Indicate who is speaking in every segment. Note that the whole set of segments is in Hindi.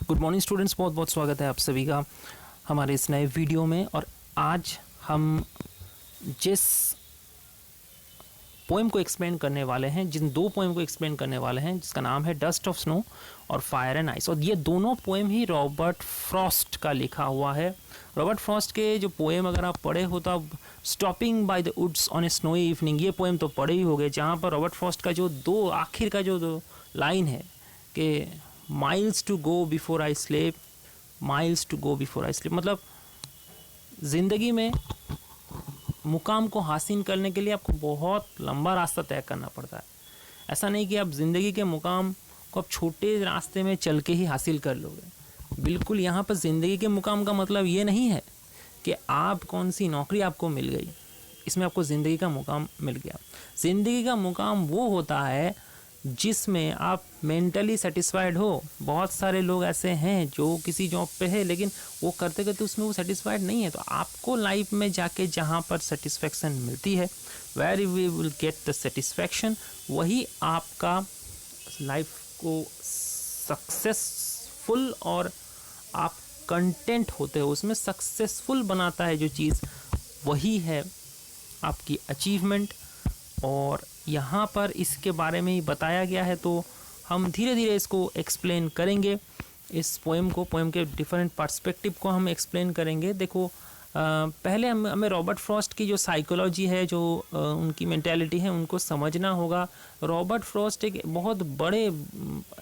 Speaker 1: गुड मॉर्निंग स्टूडेंट्स, बहुत बहुत स्वागत है आप सभी का हमारे इस नए वीडियो में। और आज हम जिस पोएम को एक्सप्लेन करने वाले हैं, जिन दो पोएम को एक्सप्लेन करने वाले हैं, जिसका नाम है डस्ट ऑफ स्नो और फायर एंड आइस। और ये दोनों पोएम ही रॉबर्ट फ्रॉस्ट का लिखा हुआ है। रॉबर्ट फ्रॉस्ट के जो पोएम अगर आप पढ़े हो तो आप stopping by the woods on a snowy evening, ये पोएम तो पढ़े ही होंगे, जहाँ पर रॉबर्ट फ्रॉस्ट का जो आखिर का जो दो लाइन है कि miles to go before I sleep, miles to go before I sleep, मतलब ज़िंदगी में मुकाम को हासिल करने के लिए आपको बहुत लंबा रास्ता तय करना पड़ता है। ऐसा नहीं कि आप ज़िंदगी के मुकाम को आप छोटे रास्ते में चल के ही हासिल कर लोगे। बिल्कुल, यहाँ पर ज़िंदगी के मुकाम का मतलब ये नहीं है कि आप कौन सी नौकरी आपको मिल गई, इसमें आपको ज़िंदगी का मुकाम मिल गया। ज़िंदगी का मुकाम वो होता है जिसमें आप मेंटली सेटिस्फाइड हो। बहुत सारे लोग ऐसे हैं जो किसी जॉब पे है लेकिन वो करते करते उसमें वो सेटिस्फाइड नहीं है। तो आपको लाइफ में जाके जहाँ पर सेटिस्फेक्शन मिलती है, where we will get the satisfaction, वही आपका लाइफ को सक्सेसफुल और आप कंटेंट होते हो उसमें सक्सेसफुल बनाता है। जो चीज़ वही है आपकी अचीवमेंट। और यहाँ पर इसके बारे में ही बताया गया है, तो हम धीरे धीरे इसको एक्सप्लेन करेंगे। इस पोएम के डिफरेंट पर्सपेक्टिव को हम एक्सप्लेन करेंगे। देखो, पहले हमें रॉबर्ट फ्रॉस्ट की जो साइकोलॉजी है, जो उनकी मेंटालिटी है, उनको समझना होगा। रॉबर्ट फ्रॉस्ट एक बहुत बड़े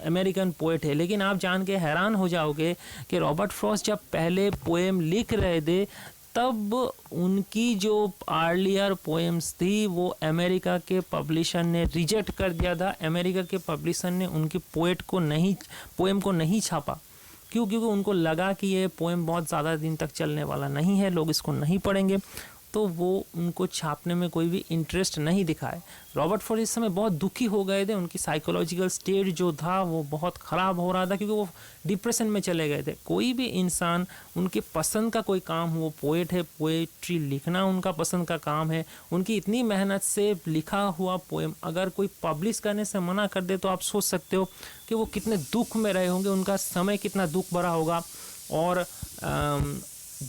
Speaker 1: अमेरिकन पोएट है, लेकिन आप जान के हैरान हो जाओगे कि रॉबर्ट फ्रॉस्ट जब पहले पोएम लिख रहे थे तब उनकी जो अर्लियर पोएम्स थी वो अमेरिका के पब्लिशर ने रिजेक्ट कर दिया था। अमेरिका के पब्लिशर ने उनकी पोएम को नहीं छापा। क्यों? क्योंकि उनको लगा कि ये पोएम बहुत ज़्यादा दिन तक चलने वाला नहीं है, लोग इसको नहीं पढ़ेंगे, तो वो उनको छापने में कोई भी इंटरेस्ट नहीं दिखाए। रॉबर्ट फ्रॉस्ट इस समय बहुत दुखी हो गए थे। उनकी साइकोलॉजिकल स्टेट जो था वो बहुत ख़राब हो रहा था, क्योंकि वो डिप्रेशन में चले गए थे। कोई भी इंसान, उनके पसंद का कोई काम हो, वो पोएट है, पोएट्री लिखना उनका पसंद का काम है, उनकी इतनी मेहनत से लिखा हुआ पोएम अगर कोई पब्लिश करने से मना कर दे तो आप सोच सकते हो कि वो कितने दुख में रहे होंगे, उनका समय कितना दुख भरा होगा। और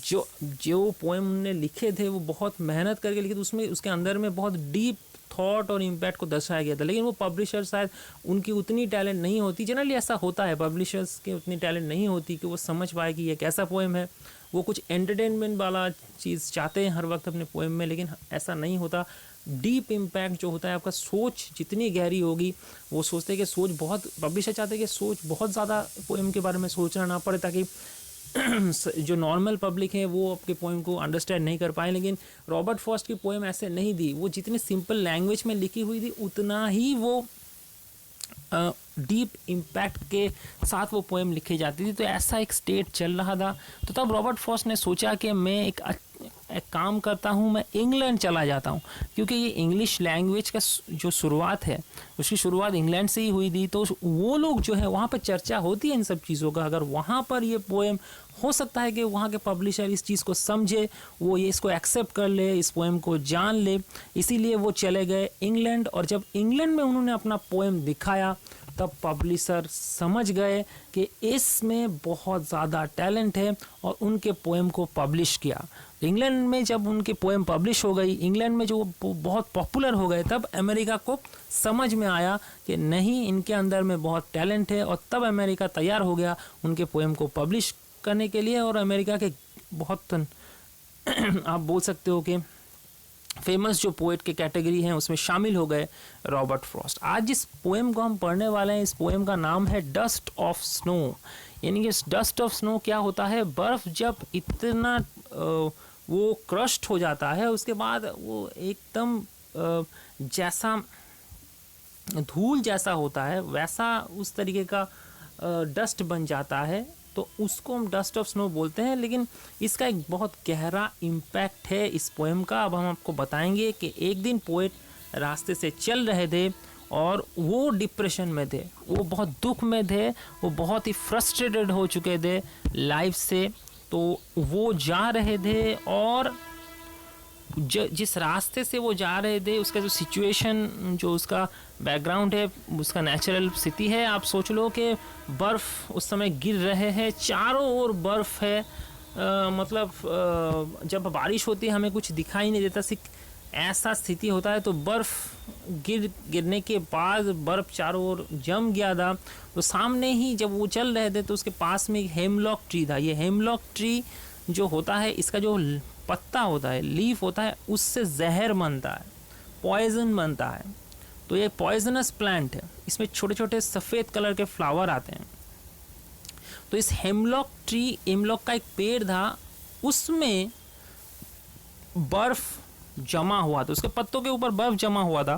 Speaker 1: जो पोएम उन्होंने लिखे थे वो बहुत मेहनत करके लिखे थे, उसमें उसके अंदर में बहुत डीप थॉट और इम्पैक्ट को दर्शाया गया था। लेकिन वो पब्लिशर शायद उनकी उतनी टैलेंट नहीं होती, जनरली ऐसा होता है, पब्लिशर्स की उतनी टैलेंट नहीं होती कि वो समझ पाए कि ये कैसा पोएम है। वो कुछ एंटरटेनमेंट वाला चीज़ चाहते हैं हर वक्त अपने पोएम में, लेकिन ऐसा नहीं होता। डीप इम्पैक्ट जो होता है, आपका सोच जितनी गहरी होगी, वो सोचते हैं कि सोच बहुत, पब्लिशर चाहते हैं कि सोच बहुत ज़्यादा पोएम के बारे में सोचना ना पड़े, ताकि जो नॉर्मल पब्लिक है वो आपके पोएम को अंडरस्टैंड नहीं कर पाए। लेकिन रॉबर्ट फ्रॉस्ट की पोएम ऐसे नहीं दी। वो जितनी सिंपल लैंग्वेज में लिखी हुई थी उतना ही वो डीप इम्पैक्ट के साथ वो पोएम लिखी जाती थी। तो ऐसा एक स्टेट चल रहा था। तो तब रॉबर्ट फ्रॉस्ट ने सोचा कि मैं एक काम करता हूँ, मैं इंग्लैंड चला जाता हूँ, क्योंकि ये इंग्लिश लैंग्वेज का जो शुरुआत है उसकी शुरुआत इंग्लैंड से ही हुई थी। तो वो लोग जो है वहाँ पर चर्चा होती है इन सब चीज़ों का। अगर वहाँ पर ये पोएम, हो सकता है कि वहाँ के पब्लिशर इस चीज़ को समझे, वो ये इसको एक्सेप्ट कर ले, इस पोएम को जान ले, इसीलिए वो चले गए इंग्लैंड। और जब इंग्लैंड में उन्होंने अपना पोएम दिखाया तब पब्लिशर समझ गए कि इसमें बहुत ज़्यादा टैलेंट है और उनके पोएम को पब्लिश किया। इंग्लैंड में जब उनके पोएम पब्लिश हो गई, इंग्लैंड में जो बहुत पॉपुलर हो गए, तब अमेरिका को समझ में आया कि नहीं, इनके अंदर में बहुत टैलेंट है। और तब अमेरिका तैयार हो गया उनके पोएम को पब्लिश करने के लिए। और अमेरिका के बहुत आप बोल सकते हो कि फेमस जो पोएट के कैटेगरी हैं उसमें शामिल हो गए रॉबर्ट फ्रॉस्ट। आज जिस पोएम को हम पढ़ने वाले हैं, इस पोएम का नाम है डस्ट ऑफ स्नो। यानी कि डस्ट ऑफ स्नो क्या होता है? बर्फ़ जब इतना वो क्रश्ड हो जाता है, उसके बाद वो एकदम जैसा धूल जैसा होता है वैसा उस तरीके का डस्ट बन जाता है, तो उसको हम डस्ट ऑफ स्नो बोलते हैं। लेकिन इसका एक बहुत गहरा इम्पैक्ट है इस पोएम का। अब हम आपको बताएंगे कि एक दिन पोएट रास्ते से चल रहे थे और वो डिप्रेशन में थे, वो बहुत दुख में थे, वो बहुत ही फ्रस्ट्रेटेड हो चुके थे लाइफ से। तो वो जा रहे थे और जिस रास्ते से वो जा रहे थे उसका जो सिचुएशन, जो उसका बैकग्राउंड है, उसका नेचुरल स्थिति है, आप सोच लो कि बर्फ़ उस समय गिर रहे हैं, चारों ओर बर्फ़ है। जब बारिश होती है हमें कुछ दिखाई नहीं देता, सिर्फ ऐसा स्थिति होता है। तो बर्फ़ गिरने के बाद बर्फ़ चारों ओर जम गया था। तो सामने ही जब वो चल रहे थे तो उसके पास में एक हेमलॉक ट्री था। ये हेमलॉक ट्री जो होता है, इसका जो पत्ता होता है, लीफ होता है, उससे जहर बनता है, पॉइजन बनता है। तो ये पॉइजनस प्लांट है, इसमें छोटे छोटे सफ़ेद कलर के फ्लावर आते हैं। तो इस हेमलॉक ट्री, हेमलॉक का एक पेड़ था, उसमें बर्फ़ जमा हुआ था, उसके पत्तों के ऊपर बर्फ़ जमा हुआ था।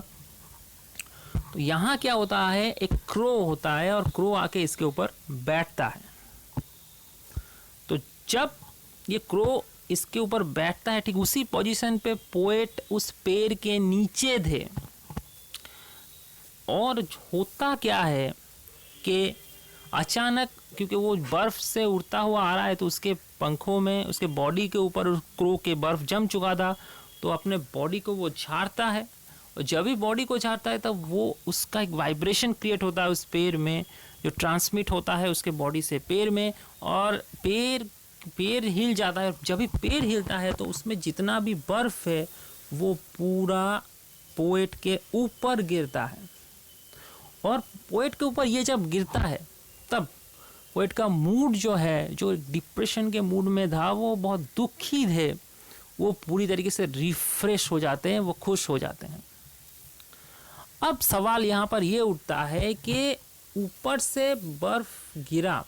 Speaker 1: तो यहाँ क्या होता है, एक क्रो होता है और क्रो आके इसके ऊपर बैठता है। तो जब ये क्रो इसके ऊपर बैठता है, ठीक उसी पोजीशन पे पोएट उस पेड़ के नीचे थे। और होता क्या है कि अचानक, क्योंकि वो बर्फ से उड़ता हुआ आ रहा है, तो उसके पंखों में, उसके बॉडी के ऊपर उस क्रो के बर्फ जम चुका था। तो अपने बॉडी को वो झाड़ता है, और जब भी बॉडी को झाड़ता है तब वो उसका एक वाइब्रेशन क्रिएट होता है उस पेड़ में, जो ट्रांसमिट होता है उसके बॉडी से पेड़ में, और पेड़ हिल जाता है। जब भी पेड़ हिलता है तो उसमें जितना भी बर्फ है वो पूरा पोएट के ऊपर गिरता है। और पोएट के ऊपर ये जब गिरता है तब पोएट का मूड जो है, जो डिप्रेशन के मूड में था, वो बहुत दुखी थे, वो पूरी तरीके से रिफ्रेश हो जाते हैं, वो खुश हो जाते हैं। अब सवाल यहाँ पर ये उठता है कि ऊपर से बर्फ गिरा,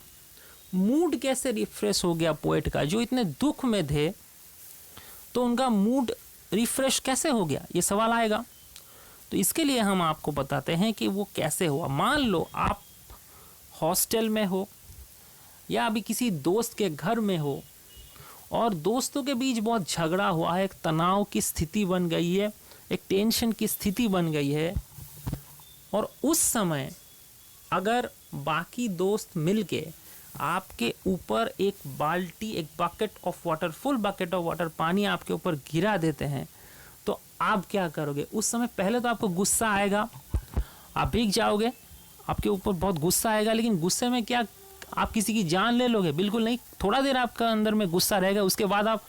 Speaker 1: मूड कैसे रिफ्रेश हो गया पोएट का? जो इतने दुख में थे तो उनका मूड रिफ्रेश कैसे हो गया, ये सवाल आएगा। तो इसके लिए हम आपको बताते हैं कि वो कैसे हुआ। मान लो आप हॉस्टल में हो या अभी किसी दोस्त के घर में हो, और दोस्तों के बीच बहुत झगड़ा हुआ है, एक तनाव की स्थिति बन गई है, एक टेंशन की स्थिति बन गई है। और उस समय अगर बाकी दोस्त मिलके आपके ऊपर एक बाल्टी, एक bucket of water, full bucket of water, पानी आपके ऊपर गिरा देते हैं, तो आप क्या करोगे? उस समय पहले तो आपको गुस्सा आएगा, आप भीग जाओगे, आपके ऊपर बहुत गुस्सा आएगा। लेकिन गुस्से में क्या आप किसी की जान ले लोगे? बिल्कुल नहीं। थोड़ा देर आपका अंदर में गुस्सा रहेगा, उसके बाद आप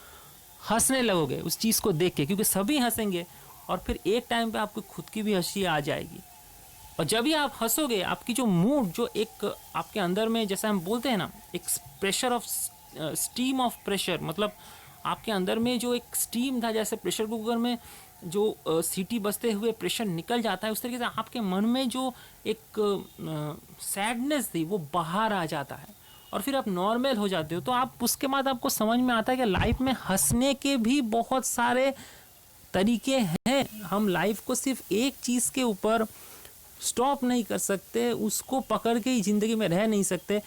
Speaker 1: हंसने लगोगे उस चीज़ को देख के, क्योंकि सभी हंसेंगे, और फिर एक टाइम पे आपको खुद की भी हंसी आ जाएगी। और जब भी आप हंसोगे, आपकी जो मूड, जो एक आपके अंदर में, जैसे हम बोलते हैं ना, एक pressure of steam of pressure, मतलब आपके अंदर में जो एक स्टीम था, जैसे प्रेशर कुकर में जो सीटी बजते हुए प्रेशर निकल जाता है, उस तरीके से आपके मन में जो एक सैडनेस थी वो बाहर आ जाता है, और फिर आप नॉर्मल हो जाते हो। तो आप उसके बाद आपको समझ में आता है कि लाइफ में हंसने के भी बहुत सारे तरीके हैं। हम लाइफ को सिर्फ एक चीज़ के ऊपर स्टॉप नहीं कर सकते, उसको पकड़ के ही ज़िंदगी में रह नहीं सकते।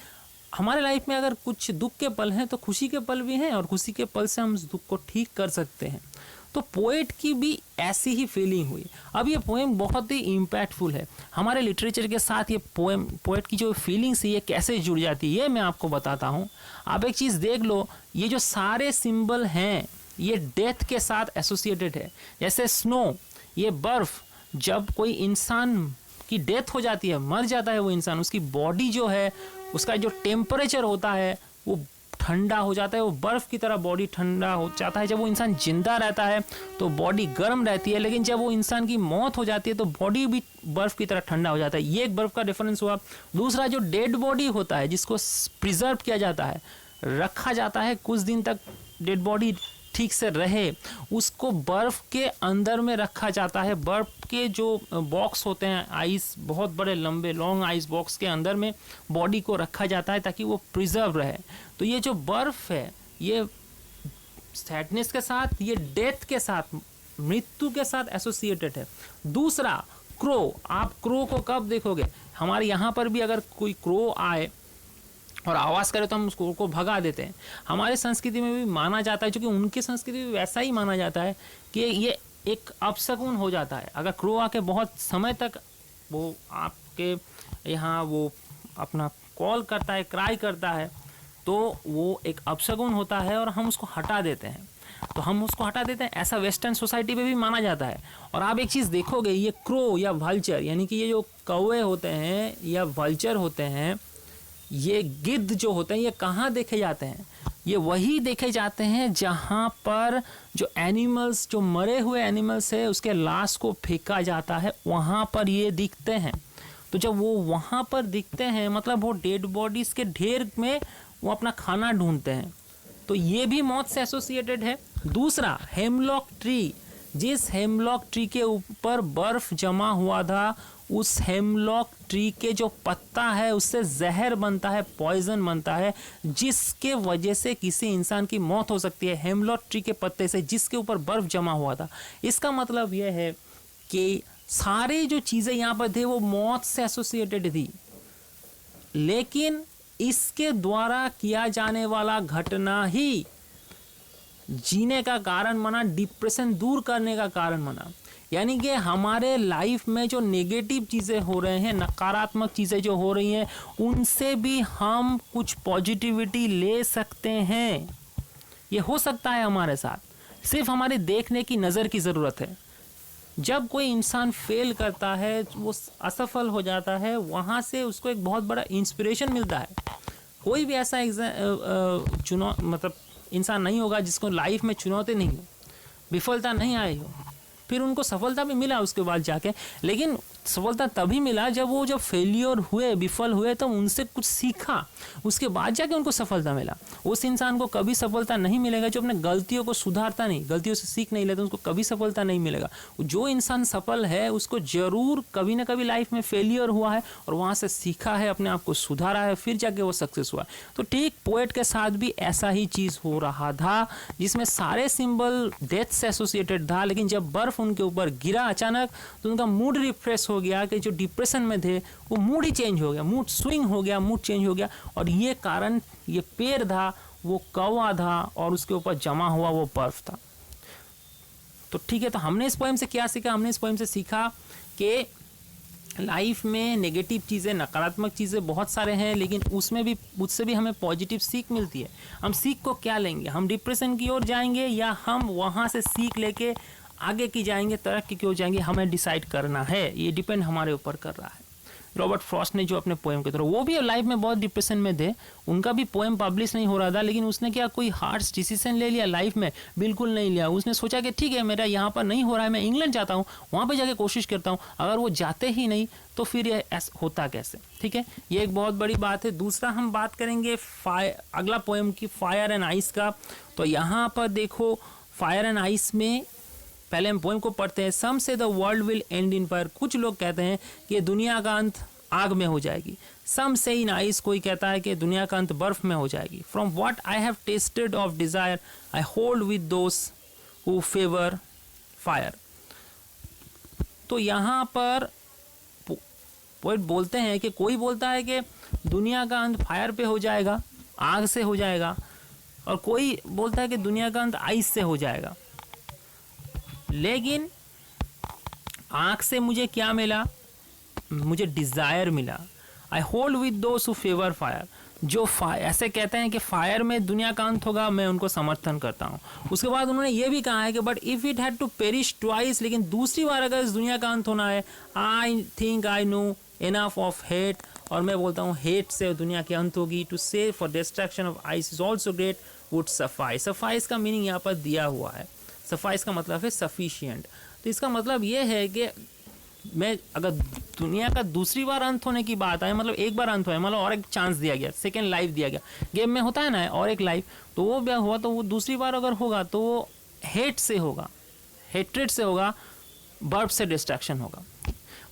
Speaker 1: हमारे लाइफ में अगर कुछ दुख के पल हैं तो खुशी के पल भी हैं, और खुशी के पल से हम उस दुख को ठीक कर सकते हैं। तो पोएट की भी ऐसी ही फीलिंग हुई। अब ये पोएम बहुत ही इम्पैक्टफुल है हमारे लिटरेचर के साथ। ये पोएट की जो फीलिंग्स है ये कैसे जुड़ जाती है, ये मैं आपको बताता हूँ। आप एक चीज़ देख लो, ये जो सारे सिंबल हैं ये डेथ के साथ एसोसिएटेड है। जैसे स्नो, ये बर्फ़, जब कोई इंसान की डेथ हो जाती है, मर जाता है वो इंसान, उसकी बॉडी जो है, उसका जो टेम्परेचर होता है वो ठंडा हो जाता है, वो बर्फ़ की तरह बॉडी ठंडा हो जाता है। जब वो इंसान जिंदा रहता है तो बॉडी गर्म रहती है, लेकिन जब वो इंसान की मौत हो जाती है तो बॉडी भी बर्फ़ की तरह ठंडा हो जाता है। ये एक बर्फ़ का डिफरेंस हुआ। दूसरा, जो डेड बॉडी होता है, जिसको प्रिजर्व किया जाता है, रखा जाता है कुछ दिन तक, डेड बॉडी ठीक से रहे, उसको बर्फ़ के अंदर में रखा जाता है। बर्फ़ के जो बॉक्स होते हैं, आइस, बहुत बड़े लंबे लॉन्ग आइस बॉक्स के अंदर में बॉडी को रखा जाता है ताकि वो प्रिजर्व रहे। तो ये जो बर्फ़ है ये सैडनेस के साथ, ये डेथ के साथ, मृत्यु के साथ एसोसिएटेड है। दूसरा, क्रो, आप क्रो को कब देखोगे? हमारे यहाँ पर भी अगर कोई क्रो आए और आवाज़ करे तो हम उसको को भगा देते हैं। हमारे संस्कृति में भी माना जाता है, क्योंकि उनकी संस्कृति में वैसा ही माना जाता है कि ये एक अपशकुन हो जाता है। अगर क्रो आके बहुत समय तक वो आपके यहाँ वो अपना कॉल करता है, क्राई करता है, तो वो एक अपशकुन होता है और हम उसको हटा देते हैं। तो हम उसको हटा देते हैं। ऐसा वेस्टर्न सोसाइटी में भी माना जाता है। और आप एक चीज़ देखोगे, ये क्रो या वल्चर यानी कि ये जो कौवे होते हैं या वल्चर होते हैं, ये गिद्ध जो होते हैं, ये कहाँ देखे जाते हैं? ये वही देखे जाते हैं जहाँ पर जो एनिमल्स, जो मरे हुए एनिमल्स है उसके लाश को फेंका जाता है, वहाँ पर ये दिखते हैं। तो जब वो वहाँ पर दिखते हैं मतलब वो डेड बॉडीज के ढेर में वो अपना खाना ढूंढते हैं, तो ये भी मौत से एसोसिएटेड है। दूसरा, हेमलॉक ट्री, जिस हेमलॉक ट्री के ऊपर बर्फ जमा हुआ था, उस हेमलॉक ट्री के जो पत्ता है उससे जहर बनता है, पॉइजन बनता है, जिसके वजह से किसी इंसान की मौत हो सकती है, हेमलॉक ट्री के पत्ते से जिसके ऊपर बर्फ जमा हुआ था। इसका मतलब यह है कि सारी जो चीज़ें यहाँ पर थे वो मौत से एसोसिएटेड थी, लेकिन इसके द्वारा किया जाने वाला घटना ही जीने का कारण बना, डिप्रेशन दूर करने का कारण बना। यानी कि हमारे लाइफ में जो नेगेटिव चीज़ें हो रहे हैं, नकारात्मक चीज़ें जो हो रही हैं, उनसे भी हम कुछ पॉजिटिविटी ले सकते हैं। ये हो सकता है हमारे साथ, सिर्फ हमारे देखने की नज़र की ज़रूरत है। जब कोई इंसान फेल करता है, वो असफल हो जाता है, वहाँ से उसको एक बहुत बड़ा इंस्पिरेशन मिलता है। कोई भी ऐसा मतलब इंसान नहीं होगा जिसको लाइफ में चुनौती नहीं हो, विफलता नहीं आई हो। फिर उनको सफलता भी मिला उसके बाद जाके, लेकिन सफलता तभी मिला जब वो जब फेलियर हुए, विफल हुए, तो उनसे कुछ सीखा, उसके बाद जाके उनको सफलता मिला। उस इंसान को कभी सफलता नहीं मिलेगा जो अपने गलतियों को सुधारता नहीं, गलतियों से सीख नहीं लेता, उसको कभी सफलता नहीं मिलेगा। जो इंसान सफल है उसको जरूर कभी ना कभी लाइफ में फेलियर हुआ है और वहाँ से सीखा है, अपने आप को सुधारा है, फिर जाके वो सक्सेस हुआ। तो ठीक पोएट के साथ भी ऐसा ही चीज़ हो रहा था, जिसमें सारे सिंबल डेथ से एसोसिएटेड था, लेकिन जब बर्फ उनके ऊपर गिरा अचानक तो उनका मूड रिफ्रेश हो गया कि जो डिप्रेशन में थे वो मूड ही चेंज हो गया, मूड स्विंग हो गया, मूड चेंज हो गया। और ये कारण, ये पेड़ था, वो कौवा था और उसके ऊपर जमा हुआ वो बर्फ था। तो ठीक है, तो हमने इस पोएम से क्या सीखा? हमने इस पोएम से सीखा कि लाइफ में नेगेटिव चीज़ें, नकारात्मक चीज़ें बहुत सारे हैं, लेकिन उससे भी हमें पॉजिटिव सीख मिलती है। हम सीख को क्या लेंगे? हम डिप्रेशन की ओर जाएंगे या हम वहाँ से सीख लेके आगे की जाएंगे, तरक्की की ओर जाएंगे? हमें डिसाइड करना है, ये डिपेंड हमारे ऊपर कर रहा है। रॉबर्ट फ्रॉस्ट ने जो अपने पोएम के थ्रू, वो भी लाइफ में बहुत डिप्रेशन में थे, उनका भी पोएम पब्लिश नहीं हो रहा था, लेकिन उसने क्या कोई हार्श डिसीजन ले लिया लाइफ में? बिल्कुल नहीं लिया। उसने सोचा कि ठीक है, मेरा यहाँ पर नहीं हो रहा है, मैं इंग्लैंड जाता हूँ, वहाँ पर जाके कोशिश करता हूँ। अगर वो जाते ही नहीं तो फिर ये होता कैसे? ठीक है, ये एक बहुत बड़ी बात है। दूसरा हम बात करेंगे अगला पोएम की, फायर एंड आइस का। तो यहाँ पर देखो, फायर एंड आइस में पहले हम पोएम को पढ़ते हैं। सम से the world will and in fire, कुछ लोग कहते हैं कि दुनिया का अंत आग में हो जाएगी। सम से इन आइस, कोई कहता है कि दुनिया का अंत बर्फ में हो जाएगी। From what I have tested of desire I hold with those who favour fire. तो यहाँ पर पोएट बोलते हैं कि कोई बोलता है कि दुनिया का अंत फायर पे हो जाएगा, आग से हो जाएगा, और कोई बोलता है कि दुनिया का अंत आइस से हो जाएगा। लेकिन आँख से मुझे क्या मिला? मुझे डिज़ायर मिला। I hold with those who favour fire, जो ऐसे कहते हैं कि फायर में दुनिया का अंत होगा, मैं उनको समर्थन करता हूँ। उसके बाद उन्होंने ये भी कहा है कि but if it had to perish twice, लेकिन दूसरी बार अगर इस दुनिया का अंत होना है, I think I know enough of hate, और मैं बोलता हूँ हेट से दुनिया की अंत होगी। To save for destruction of ice is also great would suffice. Suffice का मीनिंग यहाँ पर दिया हुआ है। सफाइस का मतलब है सफिशिएंट। तो इसका मतलब ये है कि मैं अगर दुनिया का दूसरी बार अंत होने की बात आए, मतलब एक बार अंत हुआ है, मतलब और एक चांस दिया गया, सेकेंड लाइफ दिया गया, गेम में होता है ना और एक लाइफ, तो वो क्या हुआ, तो वो दूसरी बार अगर होगा तो वो हेट से होगा, हेट्रेड से होगा, बर्फ से डिस्ट्रैक्शन होगा।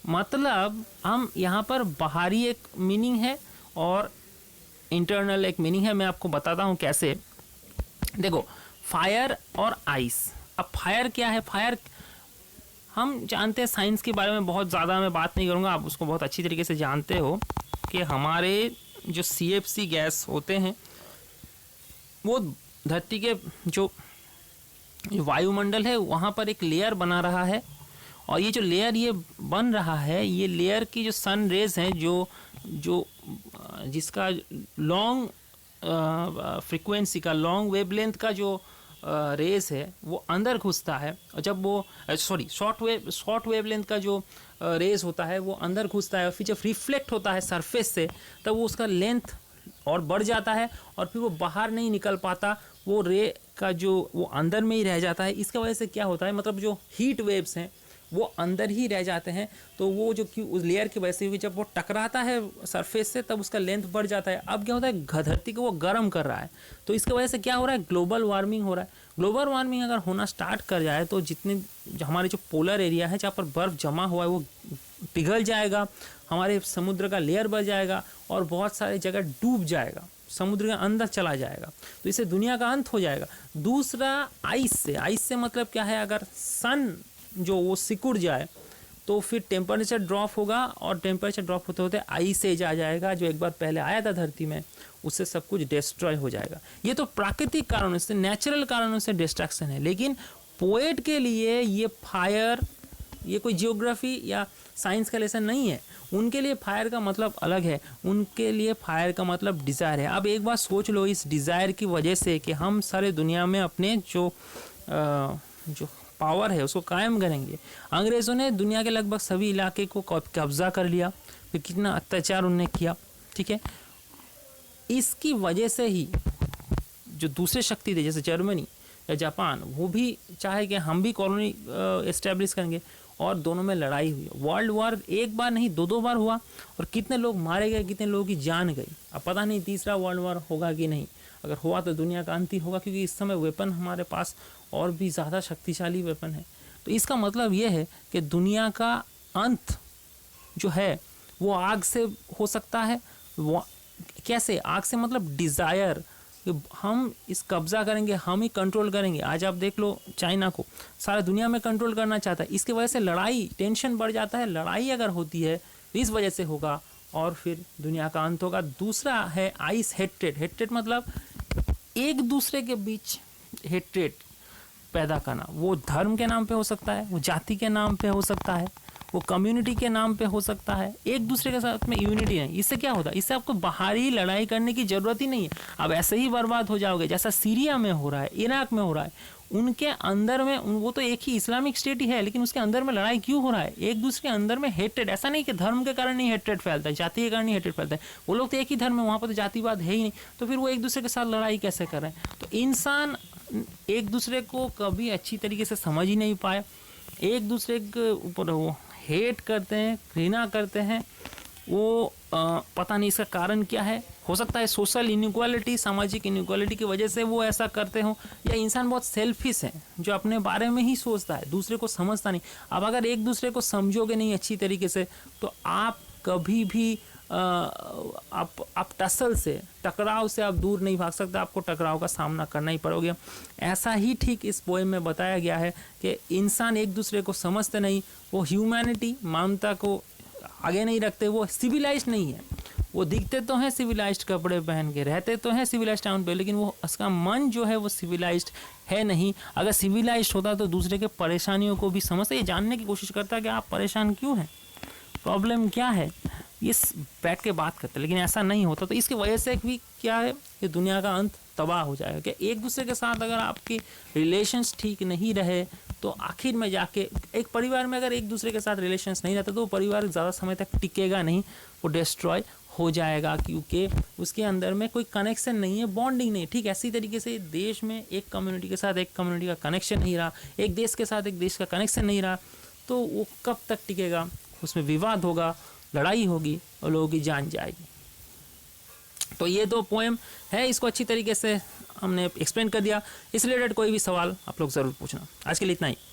Speaker 1: मतलब हम यहाँ पर बाहरी एक मीनिंग है और इंटरनल एक मीनिंग है। मैं आपको बताता हूँ कैसे। देखो, फायर और आइस। अब फायर क्या है? फायर हम जानते हैं, साइंस के बारे में बहुत ज़्यादा मैं बात नहीं करूँगा, आप उसको बहुत अच्छी तरीके से जानते हो कि हमारे जो CFC गैस होते हैं वो धरती के जो वायुमंडल है वहाँ पर एक लेयर बना रहा है, और ये जो लेयर ये बन रहा है, ये लेयर की जो सन रेज हैं, जो जिसका लॉन्ग फ्रीक्वेंसी का, लॉन्ग वेवलेंथ का जो रेस है वो अंदर घुसता है, और जब वो शॉर्ट वेवलेंथ का जो रेस होता है वो अंदर घुसता है, और फिर जब रिफ्लेक्ट होता है सरफेस से तब वो उसका लेंथ और बढ़ जाता है, और फिर वो बाहर नहीं निकल पाता, वो रे का जो वो अंदर में ही रह जाता है। इसके वजह से क्या होता है, मतलब जो हीट वेव्स हैं वो अंदर ही रह जाते हैं, तो वो जो उस लेयर की वजह से जब वो टकराता है सरफेस से तब उसका लेंथ बढ़ जाता है। अब क्या होता है, धरती को वो गर्म कर रहा है, तो इसके वजह से क्या हो रहा है, ग्लोबल वार्मिंग हो रहा है। ग्लोबल वार्मिंग अगर होना स्टार्ट कर जाए तो जितने हमारे जो पोलर एरिया है जहाँ पर बर्फ़ जमा हुआ है वो पिघल जाएगा, हमारे समुद्र का लेयर बढ़ जाएगा, और बहुत सारी जगह डूब जाएगा, समुद्र के अंदर चला जाएगा, तो इससे दुनिया का अंत हो जाएगा। दूसरा आइस से मतलब क्या है, अगर सन जो वो सिकुड़ जाए तो फिर टेम्परेचर ड्रॉप होगा, और टेम्परेचर ड्रॉप होते होते आइस एज आ जाएगा, जो एक बार पहले आया था धरती में, उससे सब कुछ डिस्ट्रॉय हो जाएगा। ये तो प्राकृतिक कारणों से, नेचुरल कारणों से डिस्ट्रक्शन है, लेकिन पोएट के लिए ये फायर, ये कोई जियोग्राफी या साइंस का लेसन नहीं है। उनके लिए फायर का मतलब अलग है, उनके लिए फायर का मतलब डिज़ायर है। अब एक बार सोच लो, इस डिज़ायर की वजह से कि हम सारे दुनिया में अपने जो पावर है उसको कायम करेंगे। अंग्रेज़ों ने दुनिया के लगभग सभी इलाके को कब्जा कर लिया, फिर कितना अत्याचार उन्होंने किया, ठीक है। इसकी वजह से ही जो दूसरे शक्ति थे जैसे जर्मनी या जापान, वो भी चाहे कि हम भी कॉलोनी एस्टेब्लिश करेंगे, और दोनों में लड़ाई हुई। वर्ल्ड वॉर एक बार नहीं 2 बार हुआ, और कितने लोग मारे गए, कितने लोगों की जान गई। अब पता नहीं तीसरा वर्ल्ड वॉर होगा कि नहीं, अगर हुआ तो दुनिया का अंत ही होगा, क्योंकि इस समय वेपन हमारे पास और भी ज़्यादा शक्तिशाली वेपन है। तो इसका मतलब ये है कि दुनिया का अंत जो है वो आग से हो सकता है। वो कैसे, आग से मतलब डिज़ायर, हम इस कब्जा करेंगे, हम ही कंट्रोल करेंगे। आज आप देख लो चाइना को सारा दुनिया में कंट्रोल करना चाहता है, इसके वजह से लड़ाई, टेंशन बढ़ जाता है। लड़ाई अगर होती है तो इस वजह से होगा, और फिर दुनिया का अंत होगा। दूसरा है आइस हेट्रेड। हेट्रेड मतलब एक दूसरे के बीच हेट्रेड पैदा करना। वो धर्म के नाम पे हो सकता है, वो जाति के नाम पे हो सकता है, वो कम्युनिटी के नाम पे हो सकता है, एक दूसरे के साथ में यूनिटी नहीं। इससे क्या होता है, इससे आपको बाहरी लड़ाई करने की ज़रूरत ही नहीं है, अब ऐसे ही बर्बाद हो जाओगे, जैसा सीरिया में हो रहा है, इराक में हो रहा है। उनके अंदर में वो तो एक ही इस्लामिक स्टेट ही है, लेकिन उसके अंदर में लड़ाई क्यों हो रहा है, एक दूसरे के अंदर में हेट्रेड। ऐसा नहीं कि धर्म के कारण नहीं हेट्रेड फैलता है, जाति के कारण नहीं हेट्रेड फैलता है, वो लोग तो एक ही धर्म है, वहाँ पर तो जातिवाद है ही नहीं, तो फिर वो एक दूसरे के साथ लड़ाई कैसे कर रहे हैं। तो इंसान एक दूसरे को कभी अच्छी तरीके से समझ ही नहीं पाए, एक दूसरे के ऊपर वो हेट करते हैं, घृणा करते हैं। वो पता नहीं इसका कारण क्या है, हो सकता है सोशल इनइक्वालिटी, सामाजिक इनइक्वालिटी की वजह से वो ऐसा करते हो, या इंसान बहुत सेल्फिश है जो अपने बारे में ही सोचता है, दूसरे को समझता नहीं। अब अगर एक दूसरे को समझोगे नहीं अच्छी तरीके से तो आप कभी भी आप टसल से, टकराव से आप दूर नहीं भाग सकते, आपको टकराव का सामना करना ही पड़ोगे। ऐसा ही ठीक इस पोएम में बताया गया है कि इंसान एक दूसरे को समझते नहीं, वो ह्यूमैनिटी, मानवता को आगे नहीं रखते, वो सिविलाइज्ड नहीं है। वो दिखते तो हैं सिविलाइज्ड कपड़े पहन के, रहते तो हैं सिविलाइज्ड टाउन पे, लेकिन वो उसका मन जो है वो सिविलाइज्ड है नहीं। अगर सिविलाइज्ड होता तो दूसरे के परेशानियों को भी समझते, ये जानने की कोशिश करता कि आप परेशान क्यों हैं, प्रॉब्लम क्या है, ये बैठ के बात करते, लेकिन ऐसा नहीं होता। तो इसकी वजह से भी क्या है कि दुनिया का अंत तबाह हो जाएगा। कि एक दूसरे के साथ अगर आपकी रिलेशंस ठीक नहीं रहे तो आखिर में जाके एक परिवार में अगर एक दूसरे के साथ रिलेशंस नहीं रहते तो वो परिवार ज़्यादा समय तक टिकेगा नहीं, वो डिस्ट्रॉय हो जाएगा, क्योंकि उसके अंदर में कोई कनेक्शन नहीं है, बॉन्डिंग नहीं। ठीक ऐसी तरीके से देश में एक कम्युनिटी के साथ एक कम्युनिटी का कनेक्शन नहीं रहा, एक देश के साथ एक देश का कनेक्शन नहीं रहा, तो वो कब तक टिकेगा, उसमें विवाद होगा, लड़ाई होगी और लोगों की जान जाएगी। तो ये 2 पोएम है, इसको अच्छी तरीके से हमने एक्सप्लेन कर दिया। इस रिलेटेड कोई भी सवाल आप लोग ज़रूर पूछना। आज के लिए इतना ही।